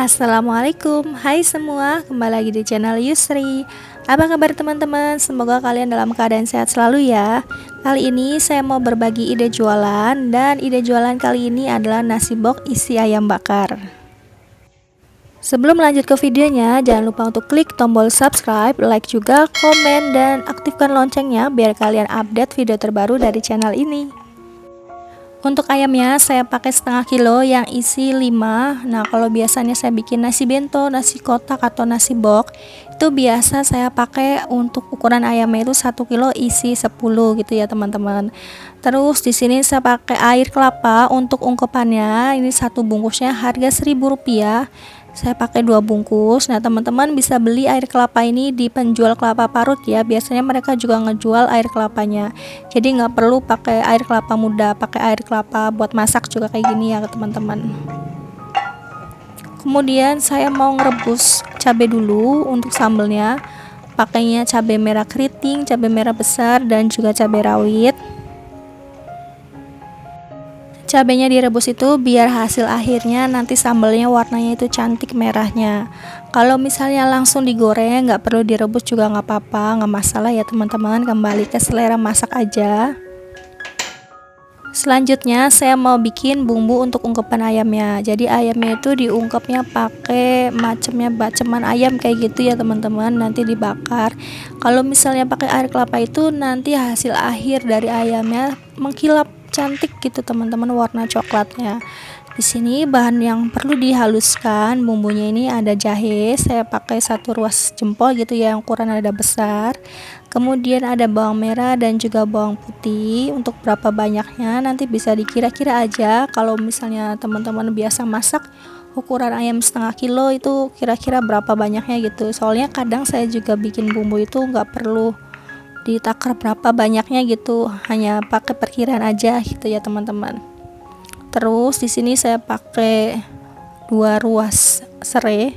Assalamualaikum, hai semua, kembali lagi di channel Yusri. Apa kabar teman-teman? Semoga kalian dalam keadaan sehat selalu ya. Kali ini saya mau berbagi ide jualan, dan ide jualan kali ini adalah nasi box isi ayam bakar. Sebelum lanjut ke videonya, jangan lupa untuk klik tombol subscribe, like juga, komen, dan aktifkan loncengnya biar kalian update video terbaru dari channel ini. Untuk ayamnya saya pakai setengah kilo yang isi 5. Nah, kalau biasanya saya bikin nasi bento, nasi kotak atau nasi box, itu biasa saya pakai untuk ukuran ayamnya itu 1 kilo isi 10 gitu ya teman-teman. Terus di sini saya pakai air kelapa untuk ungkepannya. Ini satu bungkusnya harga Rp1.000. Saya pakai 2 bungkus. Nah, teman-teman bisa beli air kelapa ini di penjual kelapa parut ya. Biasanya mereka juga ngejual air kelapanya. Jadi nggak perlu pakai air kelapa muda, pakai air kelapa buat masak juga kayak gini ya teman-teman. Kemudian saya mau ngerebus cabai dulu untuk sambelnya. Pakainya cabai merah keriting, cabai merah besar, dan juga cabai rawit. Cabenya direbus itu biar hasil akhirnya nanti sambelnya warnanya itu cantik merahnya. Kalau misalnya langsung digoreng nggak perlu direbus juga nggak apa-apa, nggak masalah ya teman-teman, kembali ke selera masak aja. Selanjutnya saya mau bikin bumbu untuk ungkepan ayamnya. Jadi ayamnya itu diungkepnya pakai baceman ayam kayak gitu ya teman-teman, nanti dibakar. Kalau misalnya pakai air kelapa itu nanti hasil akhir dari ayamnya mengkilap cantik gitu teman-teman, warna coklatnya. Di sini bahan yang perlu dihaluskan bumbunya ini ada jahe, saya pakai 1 ruas jempol gitu ya, yang ukuran ada besar. Kemudian ada bawang merah dan juga bawang putih. Untuk berapa banyaknya nanti bisa dikira-kira aja. Kalau misalnya teman-teman biasa masak ukuran ayam setengah kilo itu kira-kira berapa banyaknya gitu. Soalnya kadang saya juga bikin bumbu itu nggak perlu ditakar berapa banyaknya gitu, hanya pakai perkiraan aja gitu ya teman-teman. Terus di sini saya pakai 2 ruas serai.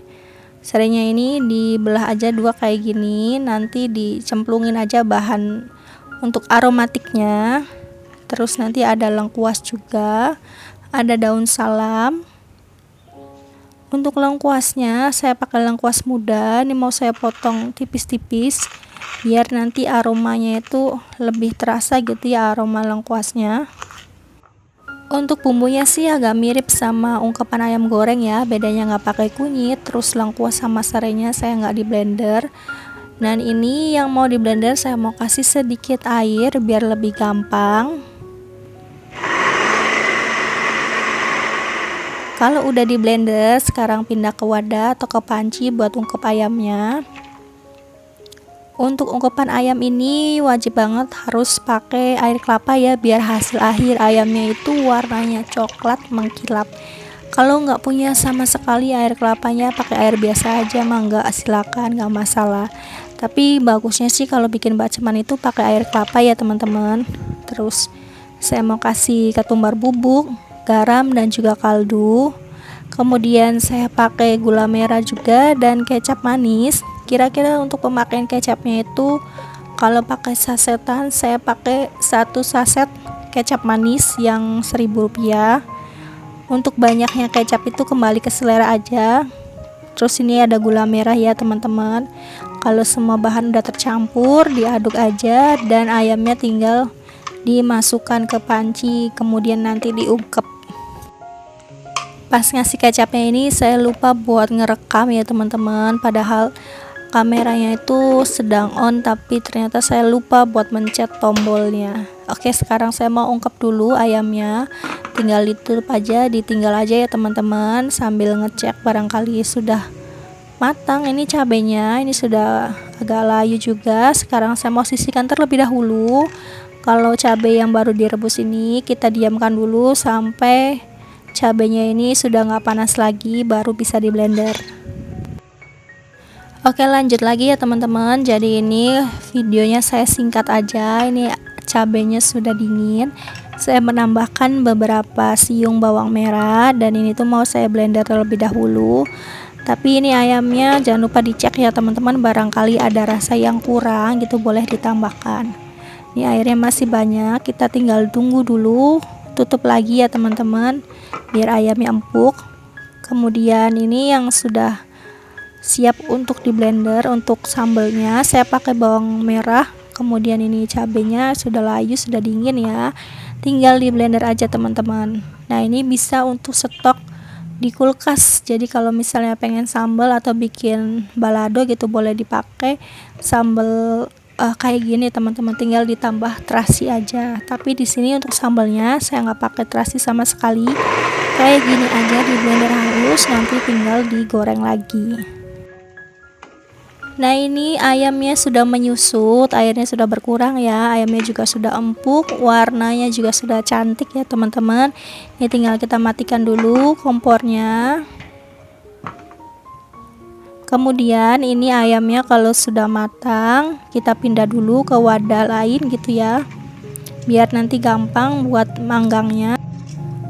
Serainya ini dibelah aja 2 kayak gini, nanti dicemplungin aja bahan untuk aromatiknya. Terus nanti ada lengkuas juga, ada daun salam. Untuk lengkuasnya saya pakai lengkuas muda, ini mau saya potong tipis-tipis biar nanti aromanya itu lebih terasa gitu ya, aroma lengkuasnya. Untuk bumbunya sih agak mirip sama ungkepan ayam goreng ya, bedanya nggak pakai kunyit. Terus lengkuas sama serainya saya nggak di blender. Dan ini yang mau di blender saya mau kasih sedikit air biar lebih gampang. Kalau udah di blender, sekarang pindah ke wadah atau ke panci buat ungkep ayamnya. Untuk ungkepan ayam ini wajib banget harus pakai air kelapa ya, biar hasil akhir ayamnya itu warnanya coklat mengkilap. Kalau nggak punya sama sekali air kelapanya, pakai air biasa aja mah nggak, silakan, nggak masalah. Tapi bagusnya sih kalau bikin baceman itu pakai air kelapa ya teman-teman. Terus saya mau kasih ketumbar bubuk, garam, dan juga kaldu. Kemudian saya pakai gula merah juga dan kecap manis. Kira-kira untuk pemakaian kecapnya itu kalau pakai sasetan saya pakai 1 saset kecap manis yang Rp1.000. Untuk banyaknya kecap itu kembali ke selera aja. Terus ini ada gula merah ya teman-teman. Kalau semua bahan udah tercampur, diaduk aja dan ayamnya tinggal dimasukkan ke panci, kemudian nanti diungkep. Pas ngasih kecapnya ini saya lupa buat ngerekam ya teman-teman, padahal kameranya itu sedang on, tapi ternyata saya lupa buat mencet tombolnya. Oke, sekarang saya mau ungkep dulu ayamnya, tinggal ditutup aja, ditinggal aja ya teman-teman, sambil ngecek barangkali sudah matang. Ini cabenya ini sudah agak layu juga. Sekarang saya mau sisihkan terlebih dahulu. Kalau cabai yang baru direbus ini kita diamkan dulu sampai cabenya ini sudah nggak panas lagi, baru bisa di blender. Oke, lanjut lagi ya teman-teman. Jadi ini videonya saya singkat aja. Ini cabenya sudah dingin. Saya menambahkan beberapa siung bawang merah dan ini tuh mau saya blender terlebih dahulu. Tapi ini ayamnya jangan lupa dicek ya teman-teman, barangkali ada rasa yang kurang gitu, boleh ditambahkan. Ini airnya masih banyak, kita tinggal tunggu dulu. Tutup lagi ya teman-teman biar ayamnya empuk. Kemudian ini yang sudah siap untuk di blender. Untuk sambelnya saya pakai bawang merah, kemudian ini cabenya sudah layu, sudah dingin ya, tinggal di blender aja teman-teman. Nah ini bisa untuk stok di kulkas, jadi kalau misalnya pengen sambal atau bikin balado gitu boleh dipakai sambal kayak gini teman-teman, tinggal ditambah terasi aja. Tapi di sini untuk sambalnya saya nggak pakai terasi sama sekali, kayak gini aja di blender halus, nanti tinggal digoreng lagi. Nah ini ayamnya sudah menyusut, airnya sudah berkurang ya, ayamnya juga sudah empuk, warnanya juga sudah cantik ya teman-teman. Ini tinggal kita matikan dulu kompornya. Kemudian ini ayamnya kalau sudah matang kita pindah dulu ke wadah lain gitu ya, biar nanti gampang buat manggangnya.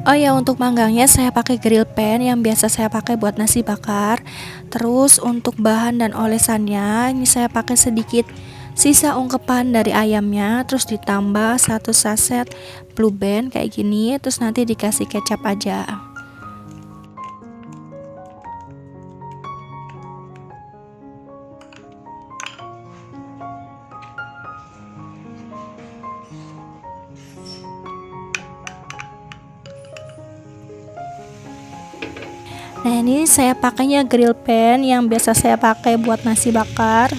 Oh ya, untuk manggangnya saya pakai grill pan yang biasa saya pakai buat nasi bakar. Terus untuk bahan dan olesannya ini saya pakai sedikit sisa ungkepan dari ayamnya, terus ditambah 1 saset Blue Band kayak gini, terus nanti dikasih kecap aja. Nah ini saya pakainya grill pan yang biasa saya pakai buat nasi bakar.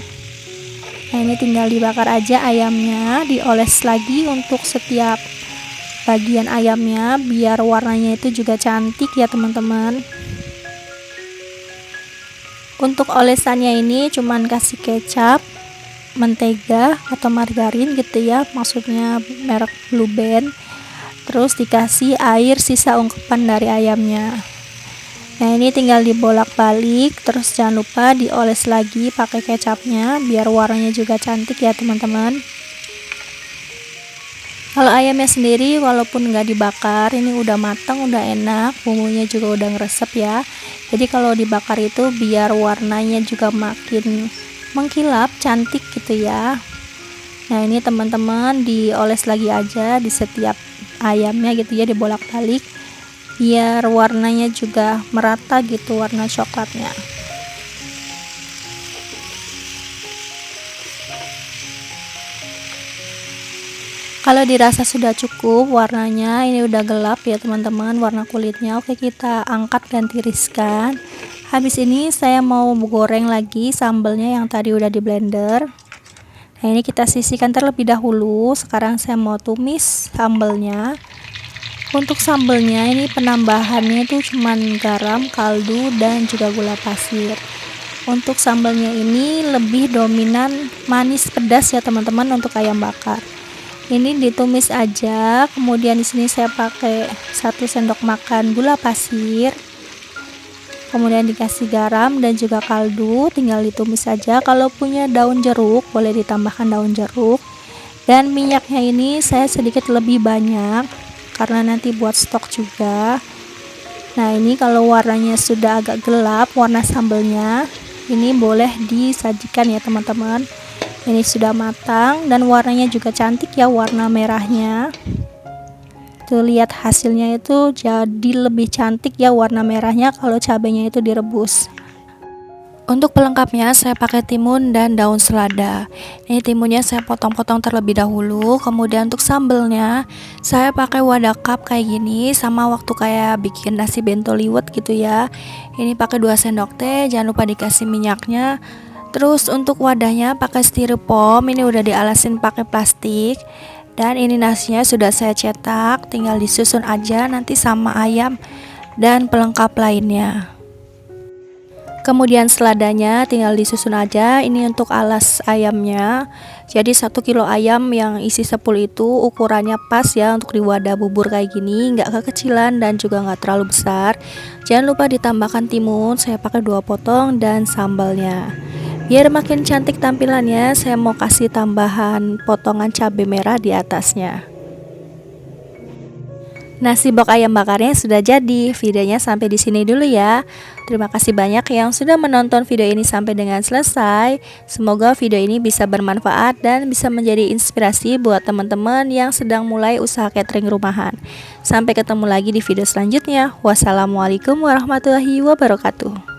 Nah ini tinggal dibakar aja ayamnya, dioles lagi untuk setiap bagian ayamnya biar warnanya itu juga cantik ya teman-teman. Untuk olesannya ini cuman kasih kecap, mentega atau margarin gitu ya, maksudnya merek Blue Band. Terus dikasih air sisa ungkepan dari ayamnya. Nah ini tinggal dibolak-balik, terus jangan lupa dioles lagi pakai kecapnya biar warnanya juga cantik ya teman-teman. Kalau ayamnya sendiri walaupun nggak dibakar ini udah matang, udah enak, bumbunya juga udah ngeresep ya. Jadi kalau dibakar itu biar warnanya juga makin mengkilap, cantik gitu ya. Nah ini teman-teman dioles lagi aja di setiap ayamnya gitu ya, dibolak-balik biar warnanya juga merata gitu, warna coklatnya. Kalau dirasa sudah cukup warnanya, ini udah gelap ya teman-teman warna kulitnya. Oke, kita angkat dan tiriskan. Habis ini saya mau goreng lagi sambelnya yang tadi udah di blender. Nah ini kita sisihkan terlebih dahulu. Sekarang saya mau tumis sambelnya. Untuk sambelnya ini penambahannya itu cuman garam, kaldu, dan juga gula pasir. Untuk sambelnya ini lebih dominan manis pedas ya teman-teman untuk ayam bakar. Ini ditumis aja, kemudian di sini saya pakai 1 sendok makan gula pasir. Kemudian dikasih garam dan juga kaldu, tinggal ditumis aja. Kalau punya daun jeruk boleh ditambahkan daun jeruk. Dan minyaknya ini saya sedikit lebih banyak karena nanti buat stok juga. Nah ini kalau warnanya sudah agak gelap warna sambelnya, ini boleh disajikan ya teman-teman. Ini sudah matang dan warnanya juga cantik ya, warna merahnya. Tuh lihat hasilnya itu jadi lebih cantik ya warna merahnya kalau cabenya itu direbus. Untuk pelengkapnya saya pakai timun dan daun selada. Ini timunnya saya potong-potong terlebih dahulu. Kemudian untuk sambelnya saya pakai wadah cup kayak gini, sama waktu kayak bikin nasi bento liwet gitu ya. Ini pakai 2 sendok teh, jangan lupa dikasih minyaknya. Terus untuk wadahnya pakai styrofoam, ini udah dialasin pakai plastik. Dan ini nasinya sudah saya cetak, tinggal disusun aja nanti sama ayam dan pelengkap lainnya. Kemudian seladanya tinggal disusun aja. Ini untuk alas ayamnya. Jadi 1 kilo ayam yang isi 10 itu ukurannya pas ya untuk di wadah bubur kayak gini, nggak kekecilan dan juga nggak terlalu besar. Jangan lupa ditambahkan timun, saya pakai 2 potong, dan sambalnya. Biar makin cantik tampilannya, saya mau kasih tambahan potongan cabai merah di atasnya. Nasi bok ayam bakarnya sudah jadi. Videonya sampai di sini dulu ya. Terima kasih banyak yang sudah menonton video ini sampai dengan selesai. Semoga video ini bisa bermanfaat dan bisa menjadi inspirasi buat teman-teman yang sedang mulai usaha catering rumahan. Sampai ketemu lagi di video selanjutnya. Wassalamualaikum warahmatullahi wabarakatuh.